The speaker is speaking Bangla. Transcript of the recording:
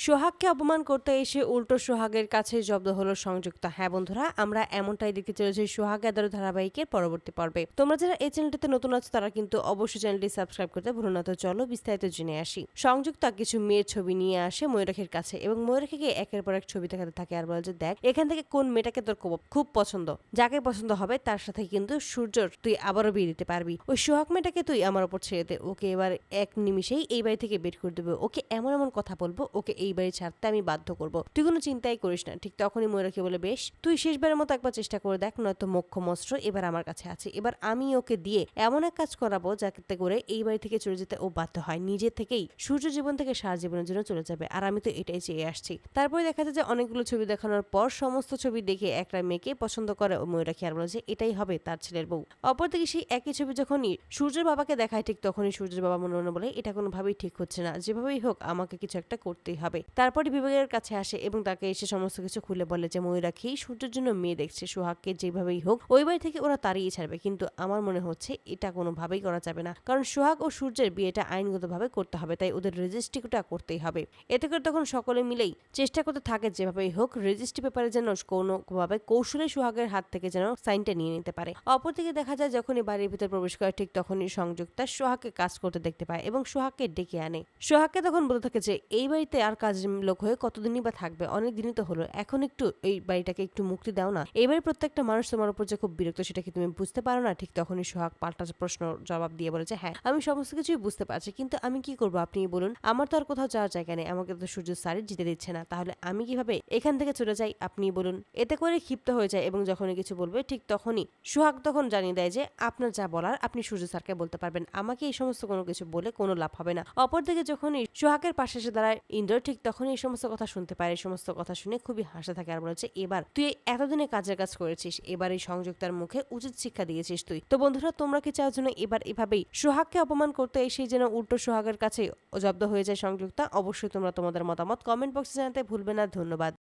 সোহাগকে অপমান করতে এসে উল্টো সোহাগের কাছে জব্দ হলো সংযুক্তা। হ্যাঁ বন্ধুরা, আমরা এমনটাই দেখতে চলেছি সোহাগ এদারো ধারাবাহিকের পরবর্তী পর্বে। তোমরা যারা এই চ্যানেলটিতে নতুন আছো তারা কিন্তু অবশ্যই চ্যানেলটি সাবস্ক্রাইব করতে ভুলো না। তো চলো বিস্তারিত জেনে আসি। সংযুক্তা কিছু মেয়ের ছবি নিয়ে আসে ময়ূরাখীর কাছে এবং ময়ূরাখীকে একের পর এক ছবি দেখাতে থাকে আর বলে যে দেখ এখান থেকে কোন মেয়েটাকে তোর খুব পছন্দ, যাকে পছন্দ হবে তার সাথে কিন্তু সূর্যর তুই আবারও বিয়ে দিতে পারবি। ওই সোহাগ মেয়েটাকে তুই আমার উপর ছেড়ে দে, ওকে এবার এক নিমিষেই এই বাড়ি থেকে বের করে দেবে, ওকে এমন এমন কথা বলবো, ওকে এই বাড়ি ছাড়তে আমি বাধ্য করব, তুই কোনো চিন্তাই করিস না। ঠিক তখনই ময়ূরাখী বলে বেশ, তুই শেষবারের মতো একবার চেষ্টা করে দেখ, নয়তো মোক্ষ মস্ত্র এবার আমার কাছে আছে। এবার আমি ওকে দিয়ে এমন এক কাজ করাবো যাতে করে এই বাড়ি থেকে চলে যেতে ও বাধ্য হয়, নিজে থেকেই সূর্য জীবন থেকে সারা জীবনের জন্য চলে যাবে। আর আমি তো এটাই চেয়ে আসছি। তারপরে দেখা যায় যে অনেকগুলো ছবি দেখানোর পর সমস্ত ছবি দেখে একটা মেয়েকে পছন্দ করে ময়ূরাখী আর বলে যে এটাই হবে তার ছেলের বউ। অপরদিকে সেই একই ছবি যখনই সূর্যের বাবাকে দেখায় ঠিক তখনই সূর্যের বাবা মনে মনে বলে এটা কোনোভাবেই ঠিক হচ্ছে না, যেভাবেই হোক আমাকে কিছু একটা করতেই হবে। তারপরে বিভাগের কাছে আসে এবং তাকে এসে সমস্ত কিছু খুলে বলে যে ময়ূরাখী সূর্যের জন্য মেয়ে দেখছে, সোহাগকে যেভাবেই হোক ওই বাড়ি থেকে ওরা তাড়িয়ে ছাড়বে, কিন্তু আমার মনে হচ্ছে এটা কোনোভাবেই করা যাবে না, কারণ সোহাগ ও সূর্যের বিয়েটা আইনগতভাবে করতে হবে, তাই ওদের রেজিস্ট্রিটা করতেই হবে। এতে করে তখন সকলে মিলেই চেষ্টা করতে থাকে যেভাবেই হোক রেজিস্ট্রি পেপারে যেন কোনোভাবে কৌশলে সোহাগের হাত থেকে যেন সাইনটা নিয়ে নিতে পারে। অপরদিকে দেখা যায় যখনই বাড়ির ভিতরে প্রবেশ করে ঠিক তখনই সংযুক্তা সোহাগকে কাজ করতে দেখতে পায় এবং সোহাগকে ডেকে আনে। সোহাগকে তখন বলতে থাকে যে এই বাড়িতে আর কাজের লোক হয়ে কতদিনই বা থাকবে, অনেক দিনই তো হলো, এখন একটু এই বাড়িটাকে একটু মুক্তি দাও না, এবারে প্রত্যেকটা মানুষ তোমার উপর যে খুব বিরক্ত সেটা কি তুমি বুঝতে পারো না? ঠিক তখনই সোহাগ পাল্টা প্রশ্ন জবাব দিয়ে বলে যে হ্যাঁ আমি সমস্ত কিছুই বুঝতে পারছি, কিন্তু আমি কি করবো আপনি বলুন, আমার তো আর কোথাও যাওয়ার জায়গা নেই, আমাকে তো সূর্য স্যারই জিতে দিচ্ছে না, তাহলে আমি কিভাবে এখান থেকে চলে যাই আপনি বলুন। এতে করে ক্ষিপ্ত হয়ে যায় এবং যখনই কিছু বলবে ঠিক তখনই সোহাগ তখন জানিয়ে দেয় যে আপনার যা বলার আপনি সূর্য স্যারকে বলতে পারবেন, আমাকে এই সমস্ত কোনো কিছু বলে কোনো লাভ হবে না। অপরদিকে যখনই সোহাগের পাশে এসে দাঁড়ায় ইন্দ্র ঠিক তখনই এই সমস্ত কথা শুনতে পায়। এই সমস্ত কথা শুনে খুবই হাসতে থাকে আর বলেছে এবার তুই এতদিনে কাজের কাজ করেছিস, এবার এই সংযুক্তার মুখে উচিত শিক্ষা দিয়েছিস তুই। তো বন্ধুরা তোমরা কি চাও যেন এবার এভাবেই সোহাগকে অপমান করতে এসে যেন উল্টো সোহাগের কাছে জব্দ হয়ে যায় সংযুক্তা? অবশ্যই তোমরা তোমাদের মতামত কমেন্ট বক্সে জানাতে ভুলবে না। ধন্যবাদ।